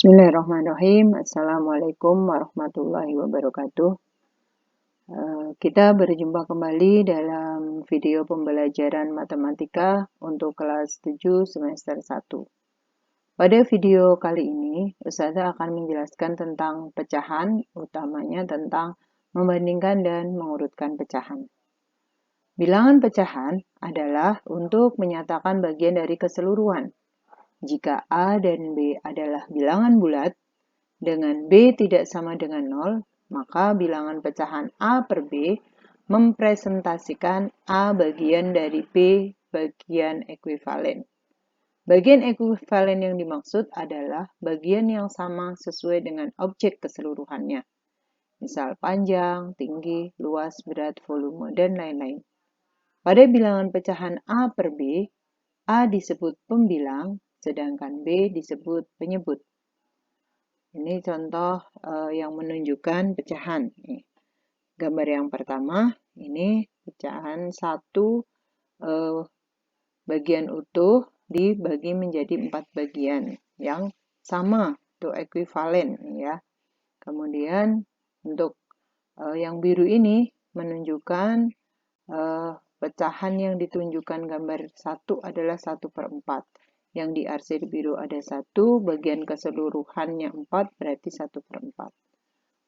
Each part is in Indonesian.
Bismillahirrahmanirrahim. Assalamualaikum warahmatullahi wabarakatuh. Kita berjumpa kembali dalam video pembelajaran matematika untuk kelas 7 semester 1. Pada video kali ini, Ustazah akan menjelaskan tentang pecahan, utamanya tentang membandingkan dan mengurutkan pecahan. Bilangan pecahan adalah untuk menyatakan bagian dari keseluruhan. Jika A dan B adalah bilangan bulat, dengan B tidak sama dengan 0, maka bilangan pecahan A per B mempresentasikan A bagian dari B bagian ekuivalen. Bagian ekuivalen yang dimaksud adalah bagian yang sama sesuai dengan objek keseluruhannya. Misal panjang, tinggi, luas, berat, volume, dan lain-lain. Pada bilangan pecahan A per B, A disebut pembilang, sedangkan B disebut penyebut. Ini contoh yang menunjukkan pecahan. Gambar yang pertama, ini pecahan satu bagian utuh dibagi menjadi 4 bagian yang sama, itu ekuivalen ya. Kemudian untuk yang biru ini menunjukkan pecahan yang ditunjukkan gambar 1 adalah 1/4. Yang di arsir biru ada 1, bagian keseluruhannya 4, berarti 1/4.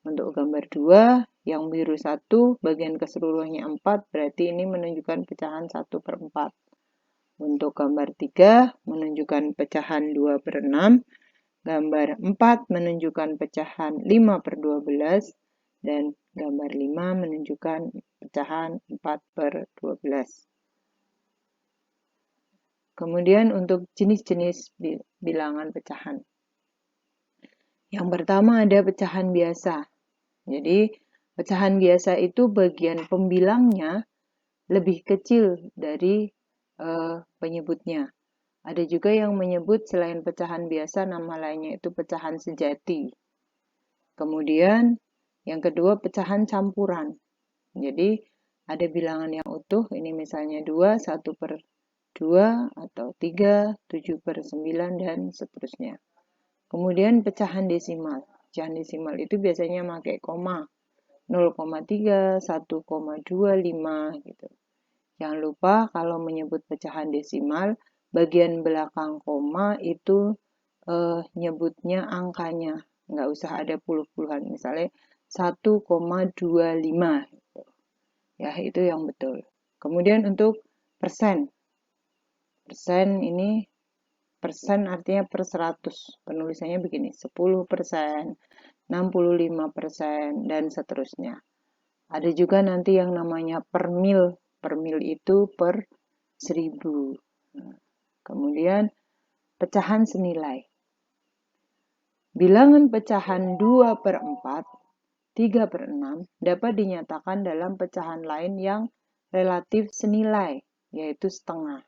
Untuk gambar 2, yang biru 1, bagian keseluruhannya 4, berarti ini menunjukkan pecahan 1/4. Untuk gambar 3, menunjukkan pecahan 2/6. Gambar 4 menunjukkan pecahan 5/12. Dan gambar 5 menunjukkan pecahan 4/12. Kemudian untuk jenis-jenis bilangan pecahan. Yang pertama ada pecahan biasa. Jadi pecahan biasa itu bagian pembilangnya lebih kecil dari penyebutnya. Ada juga yang menyebut selain pecahan biasa nama lainnya itu pecahan sejati. Kemudian yang kedua pecahan campuran. Jadi ada bilangan yang utuh, ini misalnya 2, 1/2 atau 3, 7/9 dan seterusnya. Kemudian pecahan desimal. Pecahan desimal itu biasanya pakai koma. 0,3, 1,25 gitu. Jangan lupa kalau menyebut pecahan desimal, bagian belakang koma itu nyebutnya angkanya. Nggak usah ada puluh-puluhan. Misalnya 1,25 gitu. Ya, itu yang betul. Kemudian untuk persen. Persen ini, persen artinya per 100. Penulisannya begini, 10%, 65%, dan seterusnya. Ada juga nanti yang namanya per mil. Per mil itu per 1000. Kemudian pecahan senilai. Bilangan pecahan 2/4, 3/6 dapat dinyatakan dalam pecahan lain yang relatif senilai, yaitu setengah.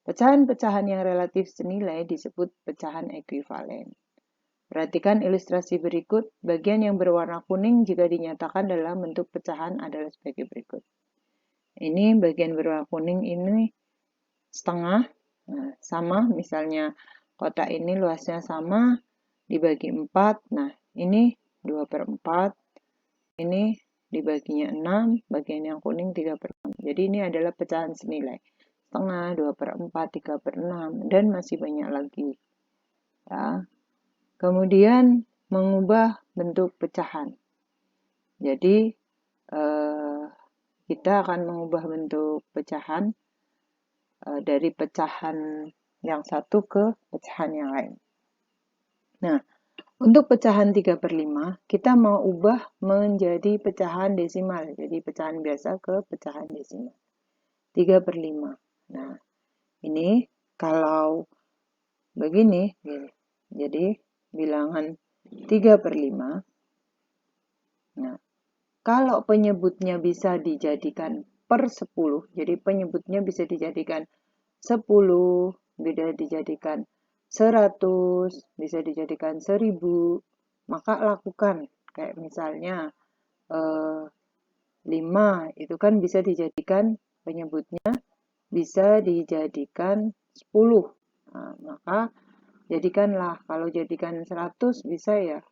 Pecahan-pecahan yang relatif senilai disebut pecahan ekuivalen. Perhatikan ilustrasi berikut, bagian yang berwarna kuning jika dinyatakan dalam bentuk pecahan adalah sebagai berikut. Ini bagian berwarna kuning ini setengah, nah, sama, misalnya kotak ini luasnya sama, dibagi 4, nah ini 2/4, ini dibaginya 6, bagian yang kuning 3/6. Jadi ini adalah pecahan senilai. Setengah, 2/4, 3/6, dan masih banyak lagi. Ya. Kemudian mengubah bentuk pecahan. Jadi kita akan mengubah bentuk pecahan dari pecahan yang satu ke pecahan yang lain. Nah, untuk pecahan 3/5, kita mau ubah menjadi pecahan desimal. Jadi pecahan biasa ke pecahan desimal. 3/5. Nah, ini kalau begini, jadi bilangan 3/5. Nah, kalau penyebutnya bisa dijadikan per 10, jadi penyebutnya bisa dijadikan 10, bisa dijadikan 100, bisa dijadikan 1000, maka lakukan. Kayak misalnya 5, itu kan bisa dijadikan penyebutnya bisa dijadikan 10. Nah, maka jadikanlah. Kalau jadikan 100 bisa ya.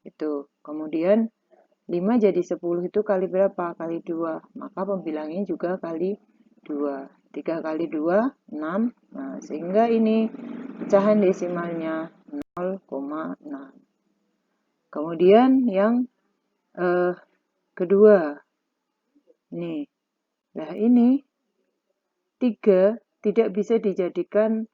Itu. Kemudian 5 jadi 10 itu kali berapa? Kali 2. Maka pembilangnya juga kali 2. 3 kali 2, 6. Nah, sehingga ini pecahan desimalnya 0,6. Kemudian yang kedua. Nih. Nah, ini 3 tidak bisa dijadikan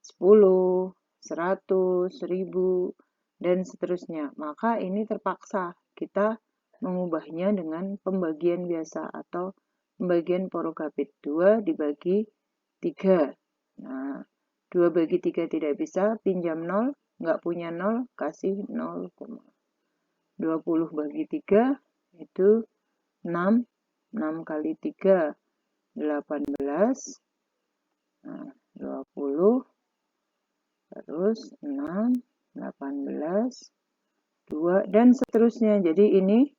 10, 100, 1000, dan seterusnya. Maka ini terpaksa kita mengubahnya dengan pembagian biasa atau pembagian porogabit. 2 dibagi 3. Nah, 2 bagi 3 tidak bisa, pinjam 0, nggak punya 0, kasih 0, 20 bagi 3 itu 6, 6 kali 3, 18, nah, 20, terus 6, 18, 2, dan seterusnya. Jadi ini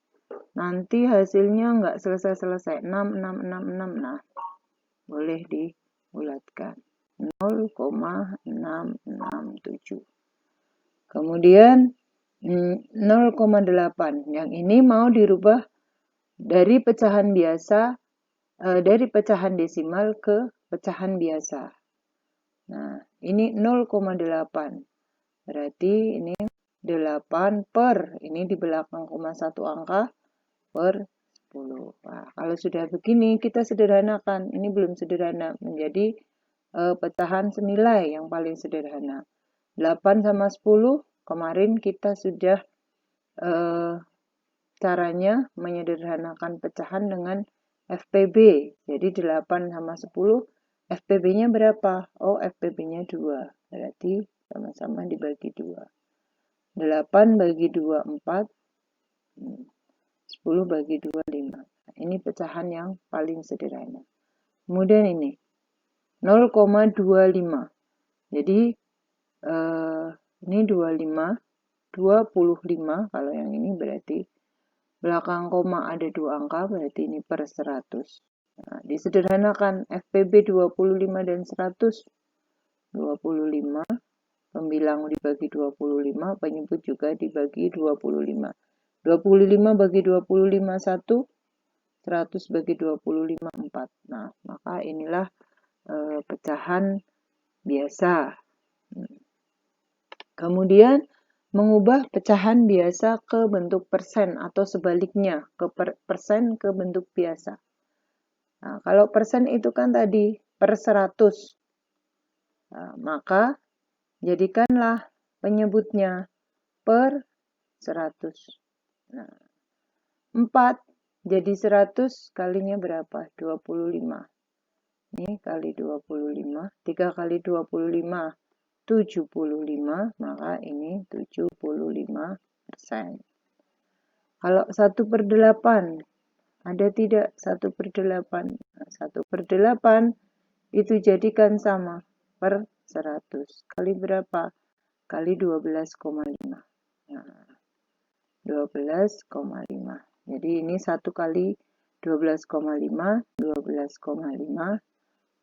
nanti hasilnya nggak selesai-selesai. 6, 6, 6, 6. Nah, boleh dibulatkan. 0,667. Kemudian 0,8. Yang ini mau dirubah dari pecahan biasa, dari pecahan desimal ke pecahan biasa. Nah, ini 0,8. Berarti ini 8 per, ini di belakang koma 1 angka, per 10. Nah, kalau sudah begini, kita sederhanakan. Ini belum sederhana, menjadi pecahan senilai yang paling sederhana. 8 sama 10, kemarin kita sudah caranya menyederhanakan pecahan dengan FPB. Jadi 8 sama 10, FPB-nya berapa? Oh, FPB-nya 2. Berarti sama-sama dibagi 2. 8 bagi 2, 4. 10 bagi 2, 5. Ini pecahan yang paling sederhana. Kemudian ini 0,25. Jadi ini 25, 25 kalau yang ini berarti belakang koma ada 2 angka, berarti ini per 100. Nah, disederhanakan FPB 25 dan 100. 25, pembilang dibagi 25, penyebut juga dibagi 25. 25 bagi 25, 1. 100 bagi 25, 4. Nah, maka inilah pecahan biasa. Kemudian mengubah pecahan biasa ke bentuk persen atau sebaliknya, ke persen ke bentuk biasa. Nah, kalau persen itu kan tadi per 100. Nah, maka jadikanlah penyebutnya per 100. Nah, 4 jadi 100 kalinya berapa? 25. Ini kali 25. 3 kali 25. 75, maka ini 75%. Kalau 1/8, ada tidak 1/8? Nah, 1/8 itu jadikan sama per 100. Kali berapa? Kali 12,5. Nah, 12,5. Jadi ini 1 kali 12,5, 12,5.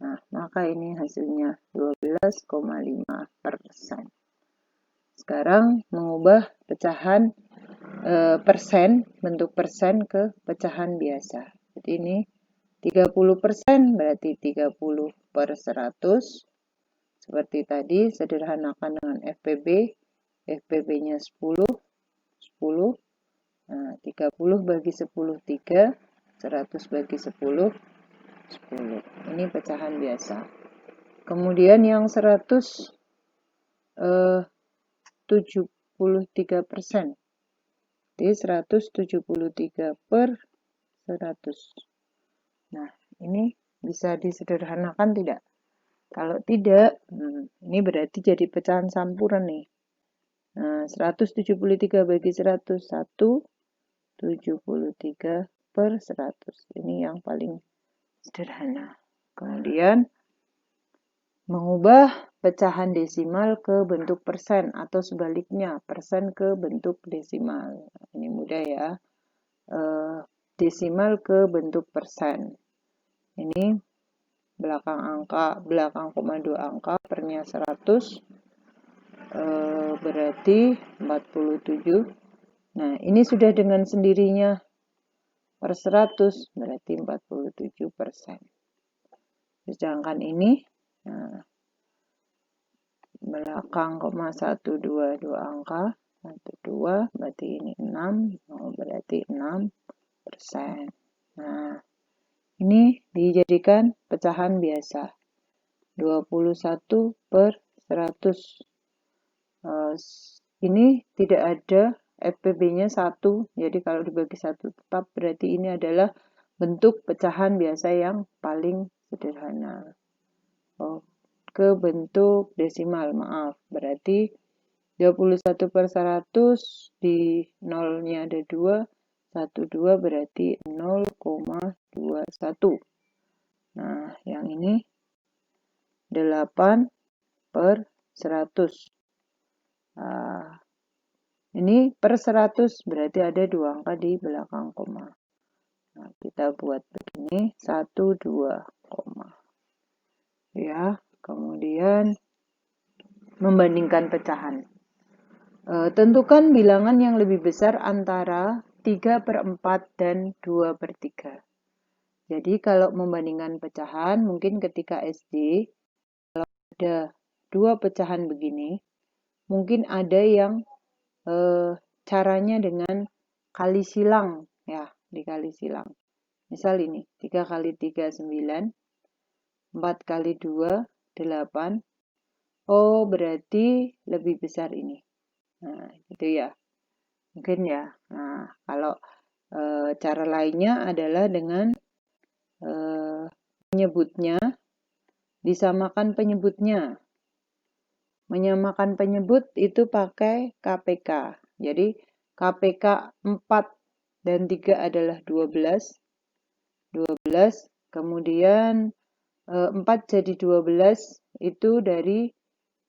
Nah, maka ini hasilnya 12,5%. Sekarang mengubah pecahan persen, bentuk persen ke pecahan biasa. Jadi ini 30% berarti 30 per 100. Seperti tadi, sederhanakan dengan FPB. FPB-nya 10. 10. Nah, 30 bagi 10, 3. 100 bagi 10, 10. Ini pecahan biasa. Kemudian yang 173%. Jadi 173 per 100. Nah, ini bisa disederhanakan tidak? Kalau tidak, ini berarti jadi pecahan campuran nih. Nah, 173 bagi 100, 173 per 100. Ini yang paling sederhana. Kemudian mengubah pecahan desimal ke bentuk persen atau sebaliknya, persen ke bentuk desimal. Ini mudah ya. Desimal ke bentuk persen. Ini belakang koma 2 angka, pernya 100. berarti 47. Nah, ini sudah dengan sendirinya per 100, berarti 47%. Sedangkan ini, nah, belakang koma 1, 2 angka, 1, 2, berarti ini 6, berarti 6%. Nah, ini dijadikan pecahan biasa. 21 per 100. Ini tidak ada FPB-nya 1, jadi kalau dibagi 1 tetap, berarti ini adalah bentuk pecahan biasa yang paling sederhana. Ke bentuk desimal, maaf, berarti 21 per 100 di nolnya ada 2, 2 berarti 0,21. Nah, yang ini 8 per 100. Nah, ini per 100 berarti ada 2 angka di belakang koma. Nah, kita buat begini, 1, 2, koma. Ya, kemudian membandingkan pecahan. Tentukan bilangan yang lebih besar antara 3 per 4 dan 2 per 3. Jadi kalau membandingkan pecahan, mungkin ketika SD, kalau ada 2 pecahan begini, mungkin ada yang caranya dengan kali silang, ya, dikali silang. Misal ini, 3 kali 3, 9, 4 kali 2, 8. Oh, berarti lebih besar ini. Nah, gitu ya. Mungkin ya. Nah, kalau cara lainnya adalah dengan menyebutnya, disamakan penyebutnya. Menyamakan penyebut itu pakai KPK. Jadi KPK 4 dan 3 adalah 12. Kemudian 4 jadi 12 itu dari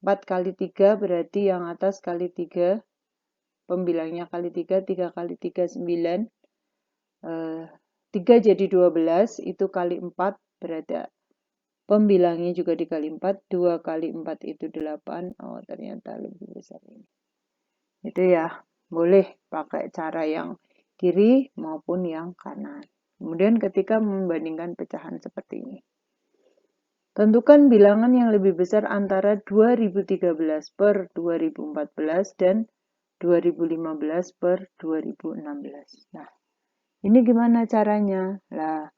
4 kali 3 berarti yang atas kali 3. Pembilangnya kali 3, 3 kali 3 9. 3 jadi 12 itu kali 4 berarti pembilangnya juga dikali 4, 2 kali 4 itu 8, oh ternyata lebih besar ini. Itu ya, boleh pakai cara yang kiri maupun yang kanan. Kemudian ketika membandingkan pecahan seperti ini. Tentukan bilangan yang lebih besar antara 2013 per 2014 dan 2015 per 2016. Nah, ini gimana caranya? Lah,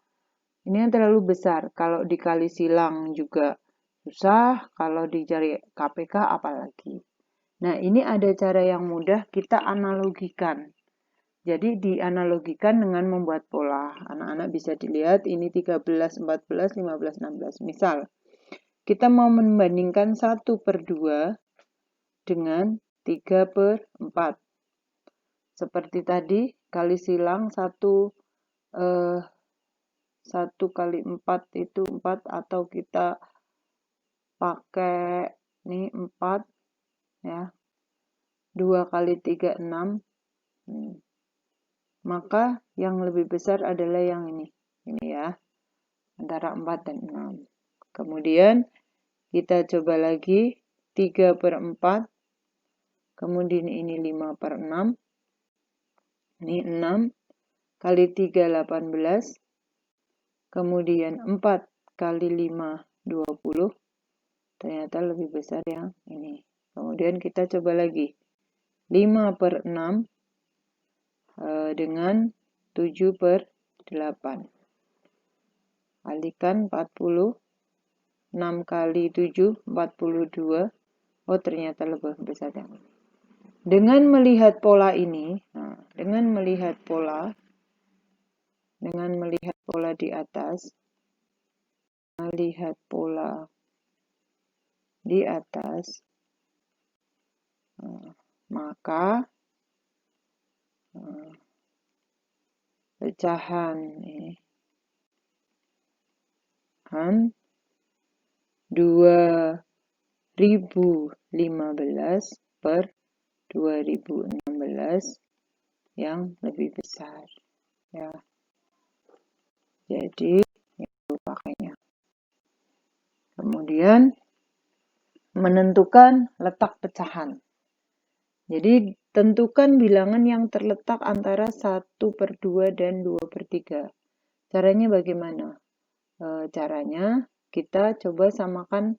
ini yang terlalu besar. Kalau dikali silang juga susah, kalau dicari KPK apalagi. Nah, ini ada cara yang mudah, kita analogikan. Jadi dianalogikan dengan membuat pola. Anak-anak bisa dilihat, ini 13, 14, 15, 16. Misal, kita mau membandingkan 1 per 2 dengan 3 per 4. Seperti tadi, kali silang 1 kali 4 itu 4, atau kita pakai ini 4 ya. 2 kali 3 6. Maka yang lebih besar adalah yang ini. Ini ya. Antara 4 dan 6. Kemudian kita coba lagi 3 per 4. Kemudian ini 5 per 6. Ini 6 kali 3 18. Kemudian 4 kali 5 20. Ternyata lebih besar yang ini. Kemudian kita coba lagi. 5 per 6 dengan 7 per 8. Kalikan 40. 6 kali 7, 42. Oh, ternyata lebih besar yang ini. Dengan melihat pola ini, dengan melihat pola di atas, maka pecahan ini 2015 per 2016 yang lebih besar ya. Jadi itu pakainya. Kemudian menentukan letak pecahan. Jadi tentukan bilangan yang terletak antara 1/2 dan 2/3. Caranya bagaimana? Caranya kita coba samakan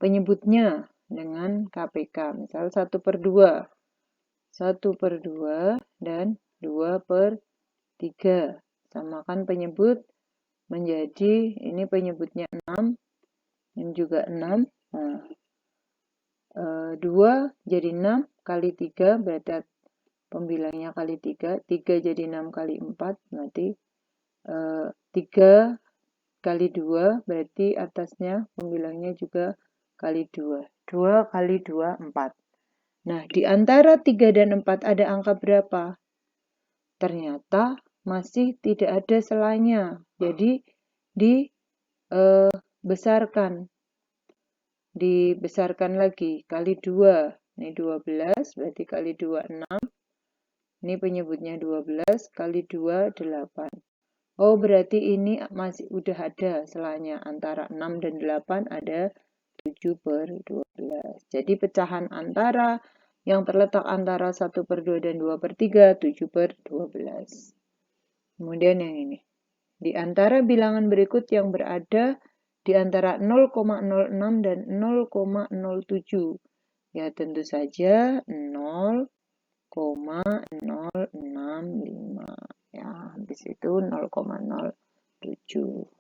penyebutnya dengan KPK. Misal 1/2. 1/2 dan 2/3. Samakan penyebut menjadi, ini penyebutnya 6, ini juga 6. Nah, 2 jadi 6 kali 3 berarti pembilangnya kali 3. 3 jadi 6 kali 4 berarti 3 kali 2 berarti atasnya pembilangnya juga kali 2. 2 kali 2, 4. Nah, di antara 3 dan 4 ada angka berapa? Ternyata masih tidak ada selanya. Jadi dibesarkan. Dibesarkan lagi kali 2. Ini 12 berarti kali 2 6. Ini penyebutnya 12 kali 2 8. Oh, berarti ini masih udah ada selanya antara 6 dan 8 ada 7/12. Jadi pecahan antara yang terletak antara 1/2 dan 2/3, 7/12. Kemudian yang ini. Di antara bilangan berikut yang berada di antara 0,06 dan 0,07. Ya, tentu saja 0,065. Ya, habis itu 0,07.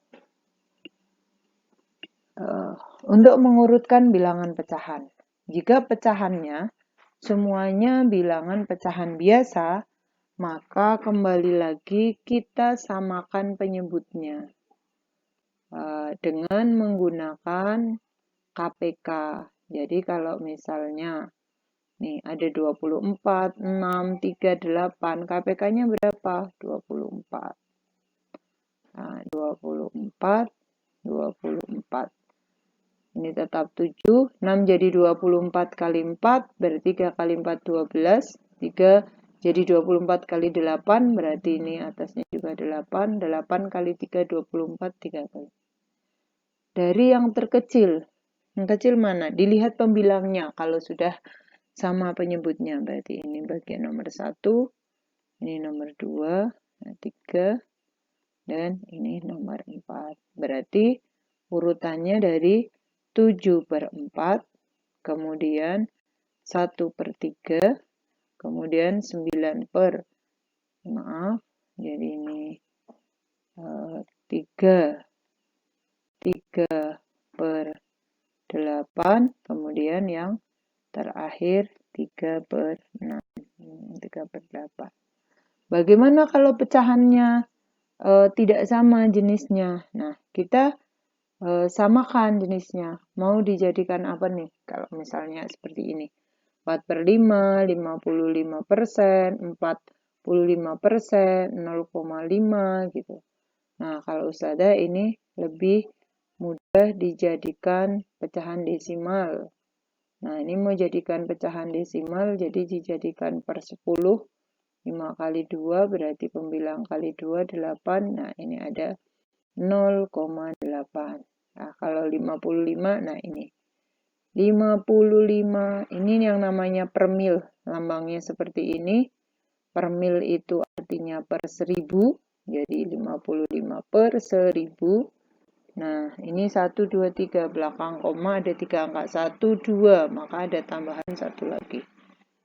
Untuk mengurutkan bilangan pecahan. Jika pecahannya semuanya bilangan pecahan biasa, maka kembali lagi kita samakan penyebutnya dengan menggunakan KPK. Jadi kalau misalnya nih ada 24, 6, 3, 8, KPK-nya berapa? 24. Nah, 24, 24. Ini tetap 7, 6 jadi 24 kali 4, berarti 3 kali 4, 12. 3 jadi 24 kali 8, berarti ini atasnya juga 8. 8 kali 3, 24, 3 kali. Dari yang terkecil, yang kecil mana? Dilihat pembilangnya, kalau sudah sama penyebutnya, berarti ini bagian nomor 1, ini nomor 2, 3, dan ini nomor 4. Berarti urutannya dari 7/4, kemudian 1/3, kemudian 9 jadi ini 3/8, kemudian yang terakhir 3/6. 3/8. Bagaimana kalau pecahannya tidak sama jenisnya? Nah, kita samakan jenisnya. Mau dijadikan apa nih? Kalau misalnya seperti ini. 4/5, 55%, 45%, 0,5 gitu. Nah, kalau Ustazah ini lebih mudah dijadikan pecahan desimal. Nah, ini mau jadikan pecahan desimal, jadi dijadikan per 10. 5 kali 2 berarti pembilang kali 2, 8. Nah, ini ada 0,8. Nah, kalau 55, nah ini. 55, ini yang namanya per mil. Lambangnya seperti ini. Per mil itu artinya per 1000. Jadi 55 per 1000. Nah, ini 1, 2, 3. Belakang koma ada 3 angka. 1, 2. Maka ada tambahan 1 lagi.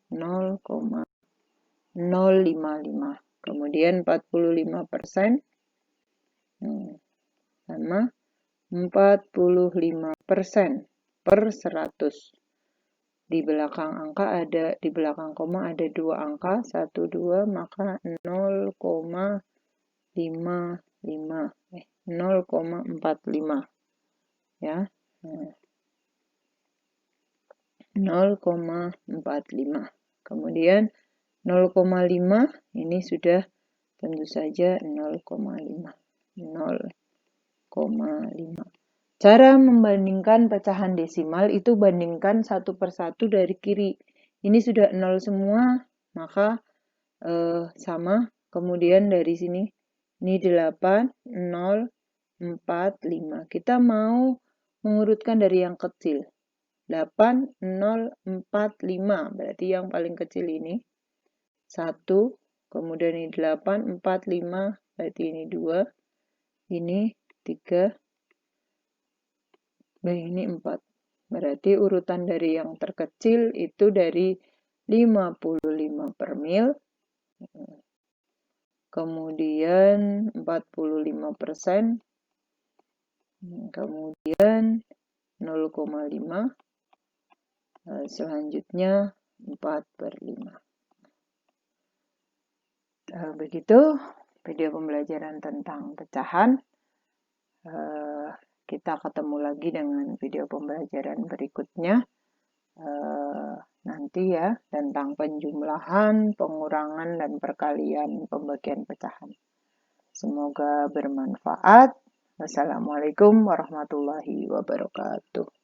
0,055. Kemudian 45%. Sama 45% per 100. Di belakang koma ada 2 angka, 1, 2, maka 0,45 ya. 0,45. Kemudian 0,5 ini sudah tentu saja 0,5. 0,5. Cara membandingkan pecahan desimal itu bandingkan 1/1 dari kiri. Ini sudah 0 semua, maka sama. Kemudian dari sini, ini 8, 0, 4, 5. Kita mau mengurutkan dari yang kecil. 8045, berarti yang paling kecil ini 1, kemudian ini 845, berarti ini 2, ini 3, dan ini 4. Berarti urutan dari yang terkecil itu dari 55 per mil, kemudian 45%, kemudian 0,5, selanjutnya 4/5. Begitu video pembelajaran tentang pecahan. Kita ketemu lagi dengan video pembelajaran berikutnya nanti ya, tentang penjumlahan, pengurangan, dan perkalian pembagian pecahan. Semoga bermanfaat. Wassalamualaikum warahmatullahi wabarakatuh.